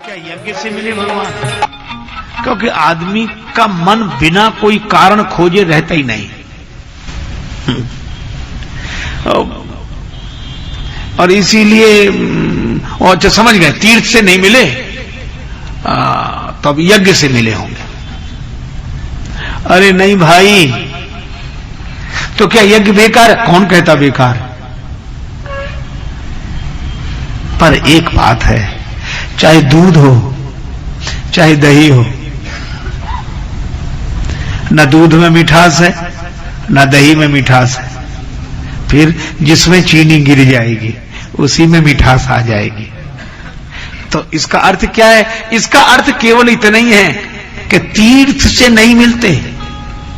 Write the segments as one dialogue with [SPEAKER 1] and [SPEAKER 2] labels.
[SPEAKER 1] क्या यज्ञ से मिले भगवान? क्योंकि आदमी का मन बिना कोई कारण खोजे रहता ही नहीं। और इसीलिए अच्छा समझ गए, तीर्थ से नहीं मिले तब यज्ञ से मिले होंगे। अरे नहीं भाई, तो क्या यज्ञ बेकार है? कौन कहता बेकार है? पर एक बात है, चाहे दूध हो चाहे दही हो, न दूध में मिठास है न दही में मिठास है, फिर जिसमें चीनी गिर जाएगी उसी में मिठास आ जाएगी। तो इसका अर्थ क्या है? इसका अर्थ केवल इतना ही है कि तीर्थ से नहीं मिलते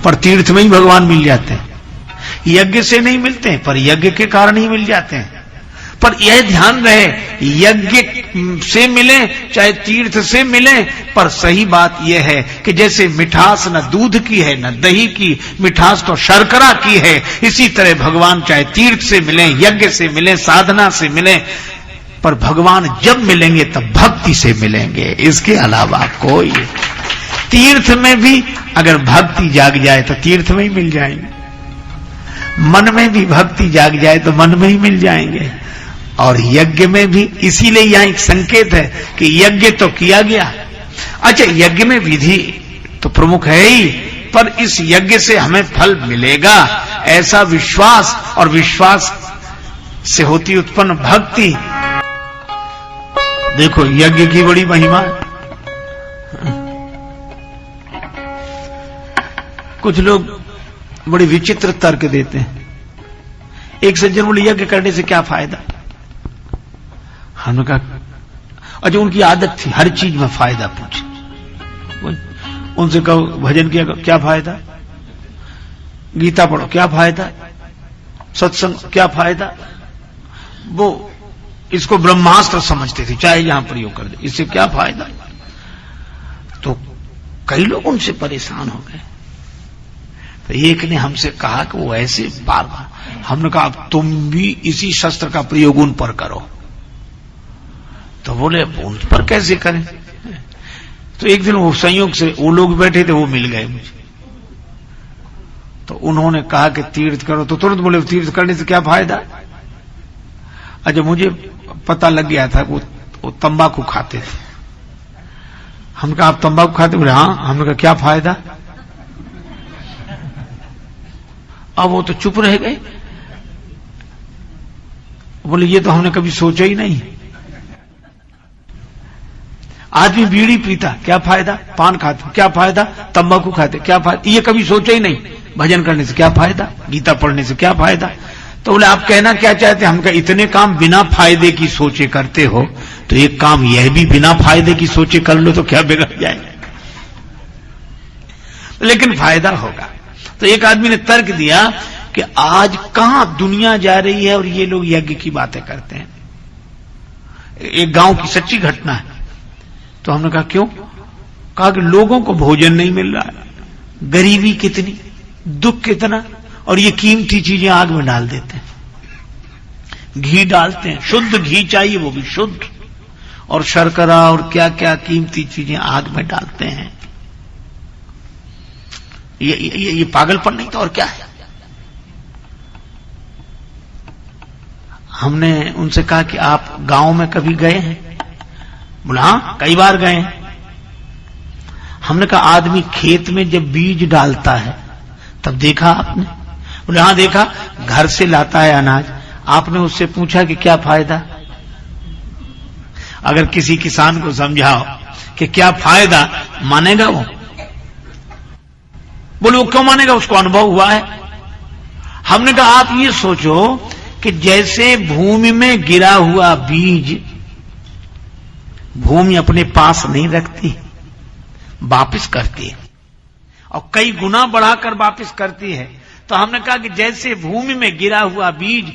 [SPEAKER 1] पर तीर्थ में ही भगवान मिल जाते हैं, यज्ञ से नहीं मिलते पर यज्ञ के कारण ही मिल जाते हैं। पर यह ध्यान रहे, यज्ञ से मिले चाहे तीर्थ से मिले, पर सही बात यह है कि जैसे मिठास न दूध की है न दही की, मिठास तो शर्करा की है, इसी तरह भगवान चाहे तीर्थ से मिले, यज्ञ से मिले, साधना से मिले, पर भगवान जब मिलेंगे तब भक्ति से मिलेंगे, इसके अलावा कोई। तीर्थ में भी अगर भक्ति जाग जाए तो तीर्थ में ही मिल जाएंगे, मन में भी भक्ति जाग जाए तो मन में ही मिल जाएंगे, और यज्ञ में भी। इसीलिए यहां एक संकेत है कि यज्ञ तो किया गया। अच्छा, यज्ञ में विधि तो प्रमुख है ही, पर इस यज्ञ से हमें फल मिलेगा ऐसा विश्वास, और विश्वास से होती उत्पन्न भक्ति। देखो यज्ञ की बड़ी महिमा। कुछ लोग बड़े विचित्र तर्क देते हैं। एक सज्जन बोले यज्ञ करने से क्या फायदा? हमने कहा अच्छा, उनकी आदत थी हर चीज में फायदा पूछे। उनसे कहो भजन किया क्या फायदा, गीता पढ़ो क्या फायदा, सत्संग क्या फायदा। वो इसको ब्रह्मास्त्र समझते थे, चाहे यहां प्रयोग कर दे, इससे क्या फायदा। तो कई लोग उनसे परेशान हो गए। तो एक ने हमसे कहा कि वो ऐसे बार बार, हमने कहा अब तुम भी इसी शस्त्र का प्रयोग उन पर करो। तो बोले उन पर कैसे करें? तो एक दिन वो संयोग से वो लोग बैठे थे, वो मिल गए मुझे। तो उन्होंने कहा कि तीर्थ करो, तो तुरंत बोले तीर्थ करने से क्या फायदा। अच्छा, मुझे पता लग गया था वो तंबाकू खाते थे। हमने कहा आप तंबाकू खाते? बोले हाँ। हमने कहा क्या फायदा। अब वो तो चुप रह गए। बोले ये तो हमने कभी सोचा ही नहीं। आदमी बीड़ी पीता क्या फायदा, पान खाते क्या फायदा, तंबाकू खाते क्या फायदा, ये कभी सोचा ही नहीं। भजन करने से क्या फायदा, गीता पढ़ने से क्या फायदा। तो बोले आप कहना क्या चाहते? हम कहा इतने काम बिना फायदे की सोचे करते हो, तो एक काम यह भी बिना फायदे की सोचे कर लो तो क्या बिगड़ जाए, लेकिन फायदा होगा। तो एक आदमी ने तर्क दिया कि आज कहां दुनिया जा रही है और ये लोग यज्ञ की बातें करते हैं। एक गांव की सच्ची घटना है। तो हमने कहा क्यों? कहा कि लोगों को भोजन नहीं मिल रहा है, गरीबी कितनी, दुख कितना, और ये कीमती चीजें आग में डाल देते हैं। घी डालते हैं, शुद्ध घी चाहिए वो भी शुद्ध, और शर्करा और क्या क्या कीमती चीजें आग में डालते हैं। ये पागलपन नहीं तो और क्या है। हमने उनसे कहा कि आप गांव में कभी गए हैं? बोला हाँ कई बार गए हैं। हमने कहा आदमी खेत में जब बीज डालता है तब देखा आपने? बोले हाँ देखा। घर से लाता है अनाज, आपने उससे पूछा कि क्या फायदा। अगर किसी किसान को समझाओ कि क्या फायदा, मानेगा वो? बोले वो क्यों मानेगा, उसको अनुभव हुआ है। हमने कहा आप ये सोचो कि जैसे भूमि में गिरा हुआ बीज भूमि अपने पास नहीं रखती, वापिस करती है, और कई गुना बढ़ाकर वापिस करती है। तो हमने कहा कि जैसे भूमि में गिरा हुआ बीज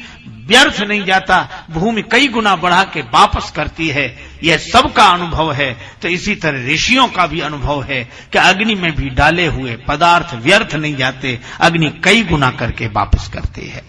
[SPEAKER 1] व्यर्थ नहीं जाता, भूमि कई गुना बढ़ा के वापस करती है, यह सबका अनुभव है। तो इसी तरह ऋषियों का भी अनुभव है कि अग्नि में भी डाले हुए पदार्थ व्यर्थ नहीं जाते, अग्नि कई गुना करके वापस करती है।